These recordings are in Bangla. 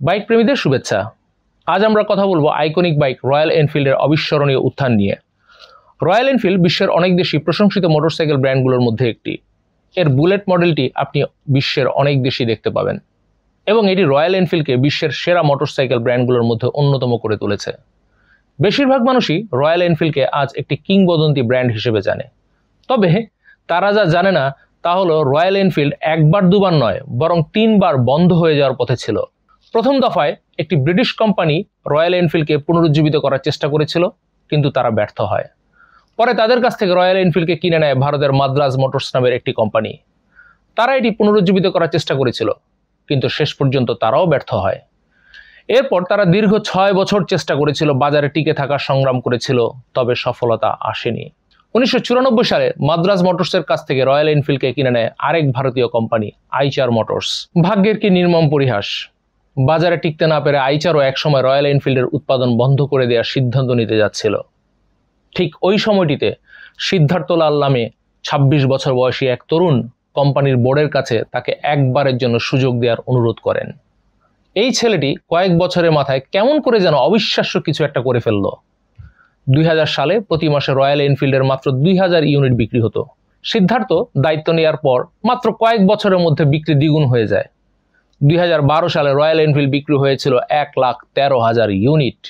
বাইক প্রেমীদের শুভেচ্ছা। আজ আমরা কথা বলবো আইকনিক বাইক রয়্যাল এনফিল্ডের অবিস্মরণীয় উত্থান নিয়ে। রয়্যাল এনফিল্ড বিশ্বের অনেক দেশই প্রশংসিত মোটরসাইকেল ব্র্যান্ডগুলোর মধ্যে একটি। এর বুলেট মডেলটি আপনি বিশ্বের অনেক দেশই দেখতে পাবেন এবং এটি রয়্যাল এনফিল্ডকে বিশ্বের সেরা মোটরসাইকেল ব্র্যান্ডগুলোর মধ্যে অন্যতম করে তুলেছে। বেশিরভাগ মানুষই রয়্যাল এনফিল্ডকে আজ একটি কিংবদন্তি ব্র্যান্ড হিসেবে জানে, তবে তারা যা জানে না তা হলো রয়্যাল এনফিল্ড একবার দুবার নয় বরং 3 বার বন্ধ হয়ে যাওয়ার পথে ছিল। প্রথম দফায় একটি ব্রিটিশ কোম্পানি রয়্যাল এনফিল্ডকে পুনরুজ্জীবিত করার চেষ্টা করেছিল, কিন্তু তারা ব্যর্থ হয়। পরে তাদের কাছ থেকে রয়্যাল এনফিল্ডকে কিনে নেয় ভারতের মাদ্রাজ মোটরস নামের একটি কোম্পানি। তারা এটি পুনরুজ্জীবিত করার চেষ্টা করেছিল, কিন্তু শেষ পর্যন্ত তারাও ব্যর্থ হয়। এরপর তারা দীর্ঘ 6 বছর চেষ্টা করেছিল, বাজারে টিকে থাকার সংগ্রাম করেছিল, তবে সফলতা আসেনি। 1994 সালে মাদ্রাজ মোটরসের কাছ থেকে রয়্যাল এনফিল্ডকে কিনে নেয় আরেক ভারতীয় কোম্পানি আইচার মোটরস। ভাগ্যের কি নির্মম পরিহাস, বাজারে টিকতে না পেরে আইচারও একসময় রয়্যাল এনফিল্ডের উৎপাদন বন্ধ করে দেওয়ার সিদ্ধান্ত নিতে যাচ্ছিল। ঠিক ওই সময়টিতে সিদ্ধার্থ লাল নামে 26 বছর বয়সী এক তরুণ কোম্পানির বোর্ডের কাছে তাকে একবারের জন্য সুযোগ দেওয়ার অনুরোধ করেন। এই ছেলেটি কয়েক বছরের মাথায় কেমন করে যেন অবিশ্বাস্য কিছু একটা করে ফেলল। 2000 সালে প্রতি মাসে রয়্যাল এনফিল্ডের মাত্র 2000 ইউনিট বিক্রি হতো। সিদ্ধার্থ দায়িত্ব নেওয়ার পর মাত্র কয়েক বছরের মধ্যে বিক্রি দ্বিগুণ হয়ে যায়। 2012 সালে রয়্যাল এনফিল্ড বিক্রি হয়েছিল 1,13,000 ইউনিট,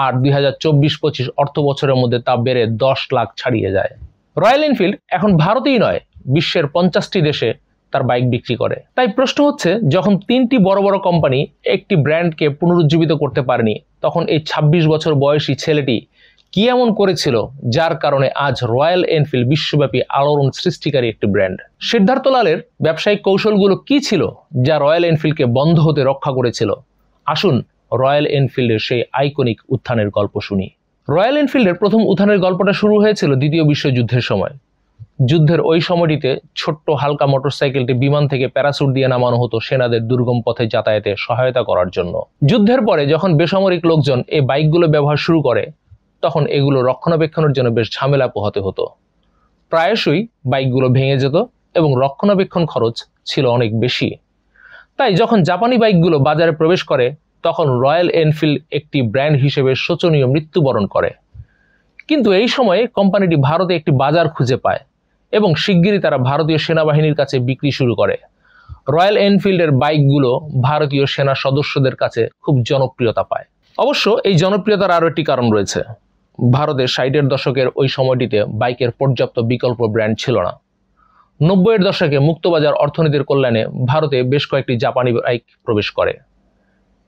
আর 2024-25 অর্থ বছরের মধ্যে তা বেড়ে 10 লাখ ছাড়িয়ে যায়। রয়্যাল এনফিল্ড এখন ভারতেই নয়, বিশ্বের 50টি দেশে তার বাইক বিক্রি করে। তাই প্রশ্ন হচ্ছে, যখন 3টি বড় বড় কোম্পানি একটি ব্র্যান্ডকে পুনরুজ্জীবিত করতে পারেনি, তখন এই 26 বছর বয়সী ছেলেটি কি এমন করেছিল যার কারণে আজ রয়্যাল এনফিল্ড বিশ্বব্যাপী আলোড়ন সৃষ্টিকারী একটি ব্র্যান্ড? সিদ্ধার্থ লালের ব্যবসায়িক কৌশলগুলো কি ছিল যা রয়্যাল এনফিল্ডকে বন্ধ হতে রক্ষা করেছিল? আসুন রয়্যাল এনফিল্ডের সেই আইকনিক উত্থানের গল্প শুনি। রয়্যাল এনফিল্ডের প্রথম উত্থানের গল্পটা শুরু হয়েছিল দ্বিতীয় বিশ্বযুদ্ধের সময়। যুদ্ধের ওই সময়টিতে ছোট্ট হালকা মোটরসাইকেলটি বিমান থেকে প্যারাসুট দিয়ে নামানো হতো সেনাদের দুর্গম পথে যাতায়াতে সহায়তা করার জন্য। যুদ্ধের পরে যখন বেসামরিক লোকজন এই বাইকগুলো ব্যবহার শুরু করে, তখন এগুলো রক্ষণাবেক্ষণের জন্য বেশ ঝামেলা পোহাতে হতো। প্রায়শই বাইকগুলো ভেঙে যেত এবং রক্ষণাবেক্ষণ খরচ ছিল অনেক বেশি। তাই যখন জাপানি বাইকগুলো বাজারে প্রবেশ করে, তখন রয়্যাল এনফিল্ড একটি ব্র্যান্ড হিসেবে শোচনীয় মৃত্যুবরণ করে। কিন্তু এই সময়ে কোম্পানিটি ভারতে একটি বাজার খুঁজে পায় এবং শিগগিরই তারা ভারতীয় সেনাবাহিনীর কাছে বিক্রি শুরু করে। রয়্যাল এনফিল্ডের বাইকগুলো ভারতীয় সেনা সদস্যদের কাছে খুব জনপ্রিয়তা পায়। অবশ্য এই জনপ্রিয়তার আরও একটি কারণ রয়েছে। ভারতের 60-এর দশকের ওই সময়টিতে বাইকের পর্যাপ্ত বিকল্প ব্র্যান্ড ছিল না। 90-এর দশকে মুক্তবাজার অর্থনীতির কল্যাণে ভারতে বেশ কয়েকটি জাপানি বাইক প্রবেশ করে।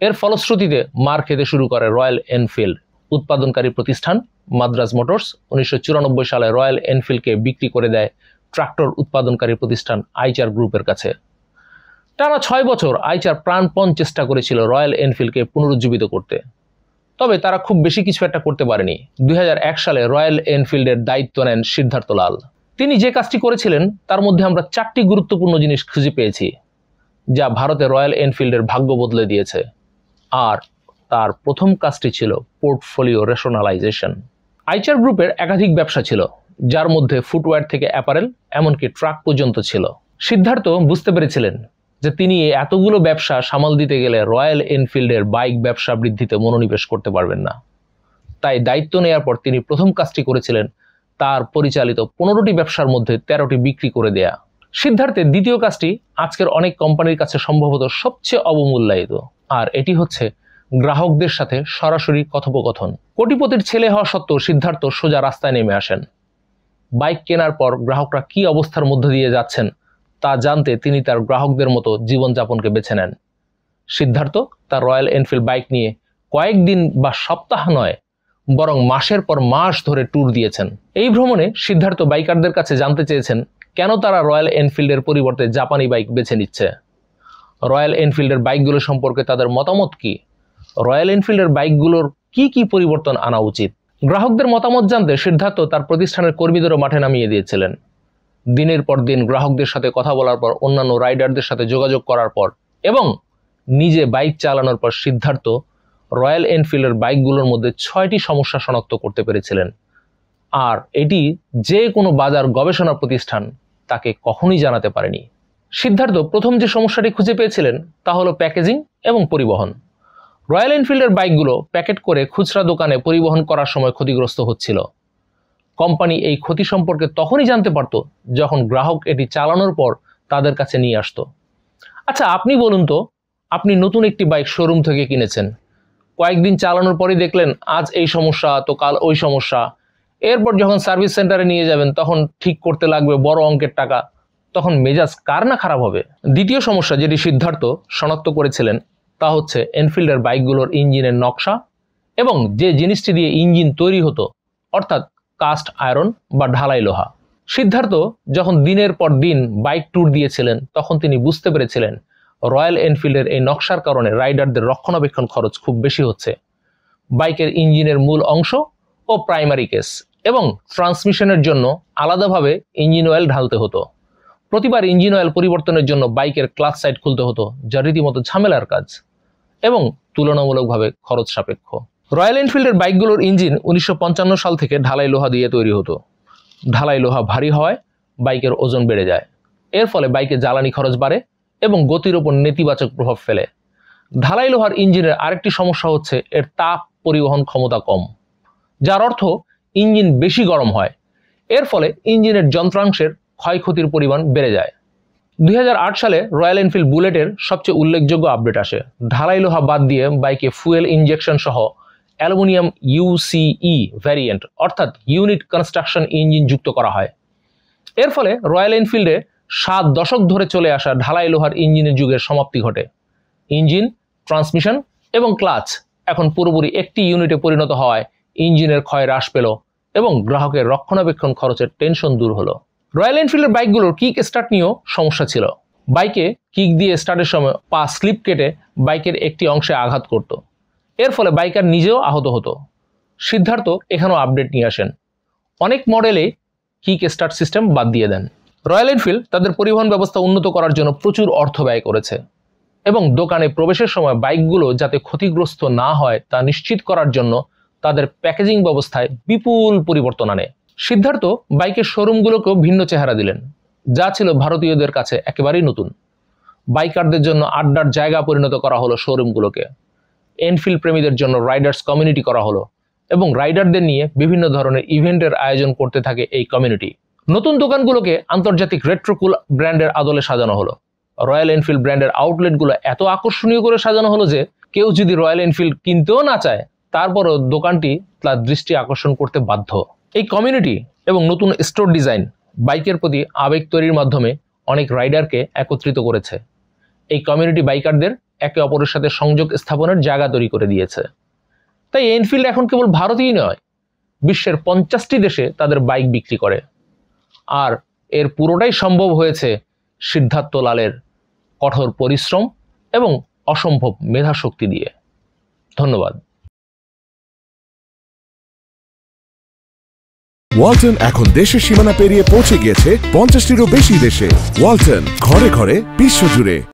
এর ফলশ্রুতিতে মার খেতে শুরু করে রয়্যাল এনফিল্ড। উৎপাদনকারী প্রতিষ্ঠান মাদ্রাজ মোটরস 1994 সালে রয়্যাল এনফিল্ডকে বিক্রি করে দেয় ট্রাক্টর উৎপাদনকারী প্রতিষ্ঠান আইচার গ্রুপের কাছে। টানা 6 বছর আইচার প্রাণপণ চেষ্টা করেছিল রয়্যাল এনফিল্ডকে পুনরুজ্জীবিত করতে, তবে তারা খুব বেশি কিছু একটা করতে পারেনি। 2001 সালে রয়্যাল এনফিল্ডের দায়িত্ব নেন সিদ্ধার্থ লাল। তিনি যে কাজটি করেছিলেন তার মধ্যে আমরা 4টি গুরুত্বপূর্ণ জিনিস খুঁজে পেয়েছি যা ভারতে রয়্যাল এনফিল্ডের ভাগ্য বদলে দিয়েছে। আর তার প্রথম কাজটি ছিল পোর্টফোলিও রেশনালাইজেশন। আইচার গ্রুপের একাধিক ব্যবসা ছিল, যার মধ্যে ফুটওয়্যার থেকে অ্যাপারেল এমনকি ট্রাক পর্যন্ত ছিল। সিদ্ধার্থ বুঝতে পেরেছিলেন যে তিনি এতগুলো ব্যবসা সামাল দিতে গেলে রয়্যাল এনফিল্ডের বাইক ব্যবসা বৃদ্ধিতে মনোনিবেশ করতে পারবেন না। তাই দায়িত্ব নেওয়ার পর তিনি প্রথম কাজটি করেছিলেন তার পরিচালিত 15টি ব্যবসার মধ্যে 13টি বিক্রি করে দেয়া। সিদ্ধার্থের দ্বিতীয় কাজটি আজকের অনেক কোম্পানির কাছে সম্ভবত সবচেয়ে অবমূল্যায়িত, আর এটি হচ্ছে গ্রাহকদের সাথে সরাসরি কথোপকথন। কোটিপতির ছেলে হওয়া সত্ত্বেও সিদ্ধার্থ সোজা রাস্তায় নেমে আসেন। বাইক কেনার পর গ্রাহকরা কি অবস্থার মধ্য দিয়ে যাচ্ছেন তা জানতে তিনি তার গ্রাহকদের মতো জীবনযাপনকে বেছে নেন। সিদ্ধার্থ তার রয়্যাল এনফিল্ড বাইক নিয়ে কয়েকদিন বা সপ্তাহ নয়, বরং মাসের পর মাস ধরে ট্যুর দিয়েছেন। এই ভ্রমণে সিদ্ধার্থ বাইকারদের কাছে জানতে চেয়েছেন কেন তারা রয়্যাল এনফিল্ডের পরিবর্তে জাপানি বাইক বেছে নিচ্ছে, রয়্যাল এনফিল্ডের বাইকগুলো সম্পর্কে তাদের মতামত কি, রয়্যাল এনফিল্ডের বাইকগুলোর কি কি পরিবর্তন আনা উচিত। গ্রাহকদের মতামত জানতে সিদ্ধার্থ তার প্রতিষ্ঠানের কর্মীদেরও মাঠে নামিয়ে দিয়েছিলেন। দিনের পর দিন গ্রাহকদের সাথে কথা বলার পর, অন্যান্য রাইডারদের সাথে যোগাযোগ করার পর এবং নিজে বাইক চালানোর পর সিদ্ধার্থ রয়্যাল এনফিল্ডের বাইকগুলোর মধ্যে 6টি সমস্যা শনাক্ত করতে পেরেছিলেন। আর এটি যে কোনো বাজার গবেষণা প্রতিষ্ঠান তাকে কখনোই জানাতে পারেনি। সিদ্ধার্থ প্রথম যে সমস্যাটি খুঁজে পেয়েছিলেন তা হলো প্যাকেজিং এবং পরিবহন। রয়্যাল এনফিল্ডের বাইকগুলো প্যাকেট করে খুচরা দোকানে পরিবহন করার সময় ক্ষতিগ্রস্ত হচ্ছিল। কোম্পানি এই ক্ষতি সম্পর্কে তখনই জানতে পারত যখন গ্রাহক এটি চালানোর পর তাদের কাছে নিয়ে আসতো। আচ্ছা, আপনি বলুন তো, আপনি নতুন একটি বাইক শোরুম থেকে কিনেছেন, কয়েকদিন চালানোর পরই দেখলেন আজ এই সমস্যা তো কাল ওই সমস্যা। এরপর যখন সার্ভিস সেন্টারে নিয়ে যাবেন তখন ঠিক করতে লাগবে বড় অঙ্কের টাকা, তখন মেজাজ কার না খারাপ হবে। দ্বিতীয় সমস্যা যেটি সিদ্ধার্থ শনাক্ত করেছিলেন তা হচ্ছে এনফিল্ডের বাইকগুলোর ইঞ্জিনের নকশা এবং যে জিনিসটি দিয়ে ইঞ্জিন তৈরি হতো, অর্থাৎ কাস্ট আয়রন বা ঢালাই লোহা। সিদ্ধার্থ যখন দিনের পর দিন বাইক ট্যুর দিয়েছিলেন তখন তিনি বুঝতে পেরেছিলেন রয়্যাল এনফিল্ডের এই নকশার কারণে রাইডারদের রক্ষণাবেক্ষণ খরচ খুব বেশি হচ্ছে। বাইকের ইঞ্জিনের মূল অংশ ও প্রাইমারি কেস এবং ট্রান্সমিশনের জন্য আলাদাভাবে ইঞ্জিন অয়েল ঢালতে হতো। প্রতিবার ইঞ্জিন অয়েল পরিবর্তনের জন্য বাইকের ক্লাচ সাইড খুলতে হতো, যা রীতিমতো ঝামেলার কাজ এবং তুলনামূলকভাবে খরচ সাপেক্ষ। রয়্যাল এনফিল্ডের বাইকগুলোর ইঞ্জিন 1955 সাল থেকে ঢালাই লোহা দিয়ে তৈরি হতো। ঢালাই লোহা ভারী হওয়ায় বাইকের ওজন বেড়ে যায়। এর ফলে বাইকে জ্বালানি খরচ বাড়ে এবং গতির ওপর নেতিবাচক প্রভাব ফেলে। ঢালাই লোহার ইঞ্জিনের আরেকটি সমস্যা হচ্ছে এর তাপ পরিবহন ক্ষমতা কম, যার অর্থ ইঞ্জিন বেশি গরম হয়। এর ফলে ইঞ্জিনের যন্ত্রাংশের ক্ষয়ক্ষতির পরিমাণ বেড়ে যায়। 2008 সালে রয়্যাল এনফিল্ড বুলেটের সবচেয়ে উল্লেখযোগ্য আপডেট আসে। ঢালাই লোহা বাদ দিয়ে বাইকে ফুয়েল ইনজেকশন সহ অ্যালুমিনিয়াম ইউসিই ভ্যারিয়েন্ট অর্থাৎ ইউনিট কনস্ট্রাকশন ইঞ্জিন যুক্ত করা হয়। এর ফলে রয়্যাল এনফিল্ডে 7 দশক ধরে চলে আসা ঢালাই লোহার ইঞ্জিনের যুগের সমাপ্তি ঘটে। ইঞ্জিন, ট্রান্সমিশন এবং ক্লাচ এখন পুরোপুরি একটি ইউনিটে পরিণত হওয়ায় ইঞ্জিনের ক্ষয় হ্রাস পেল এবং গ্রাহকের রক্ষণাবেক্ষণ খরচের টেনশন দূর হলো। রয়্যাল এনফিল্ডের বাইকগুলোর কিক স্টার্ট নিয়েও সমস্যা ছিল। বাইকে কিক দিয়ে স্টার্টের সময় পা স্লিপ কেটে বাইকের একটি অংশে আঘাত করত। এর ফলে বাইকার নিজেও আহত হতো। সিদ্ধার্থ এখানেও আপডেট নিয়ে আসেন। অনেক মডেলে কিক স্টার্ট সিস্টেম বাদ দিয়ে দেন। রয়্যাল এনফিল্ড তাদের পরিবহন ব্যবস্থা উন্নত করার জন্য প্রচুর অর্থ ব্যয় করেছে এবং দোকানে প্রবেশের সময় বাইকগুলো যাতে ক্ষতিগ্রস্ত না হয় তা নিশ্চিত করার জন্য তাদের প্যাকেজিং ব্যবস্থায় বিপুল পরিবর্তন আনে। সিদ্ধার্থ বাইকের শোরুমগুলোকেও ভিন্ন চেহারা দিলেন, যা ছিল ভারতীয়দের কাছে একেবারেই নতুন। বাইকারদের জন্য আড্ডার জায়গা পরিণত করা হলো শোরুমগুলোকে। এনফিল্ড প্রেমীদের জন্য রাইডার্স কমিউনিটি করা হলো এবং রাইডারদের নিয়ে বিভিন্ন ধরনের ইভেন্টের আয়োজন করতে থাকে এই কমিউনিটি। নতুন দোকানগুলোকে আন্তর্জাতিক রেট্রোকুল ব্র্যান্ডের আদলে সাজানো হলো। রয়্যাল এনফিল্ড ব্র্যান্ডের আউটলেটগুলো এত আকর্ষণীয় করে সাজানো হলো যে কেউ যদি রয়্যাল এনফিল্ড কিনতেও না চায়, তারপরও দোকানটি তার দৃষ্টি আকর্ষণ করতে বাধ্য। এই কমিউনিটি এবং নতুন স্টোর ডিজাইন বাইকের প্রতি আবেগ তৈরির মাধ্যমে অনেক রাইডারকে একত্রিত করেছে। এই কমিউনিটি বাইকারদের একে অপরের সাথে সংযোগ স্থাপনের জায়গা তৈরি করে দিয়েছে। তাই এনফিল্ড এখন কেবল ভারতেই নয়, বিশ্বের 50টি দেশে তাদের বাইক বিক্রি করে। আর এর পুরোটাই সম্ভব হয়েছে সিদ্ধার্থ লালের কঠোর পরিশ্রম এবং অসম্ভব মেধাশক্তি দিয়ে। ধন্যবাদ। ওয়ালটন এখন দেশের সীমানা পেরিয়ে পৌঁছে গিয়েছে 50টিরও বেশি দেশে। ওয়ালটন, ঘরে ঘরে, বিশ্বজুড়ে।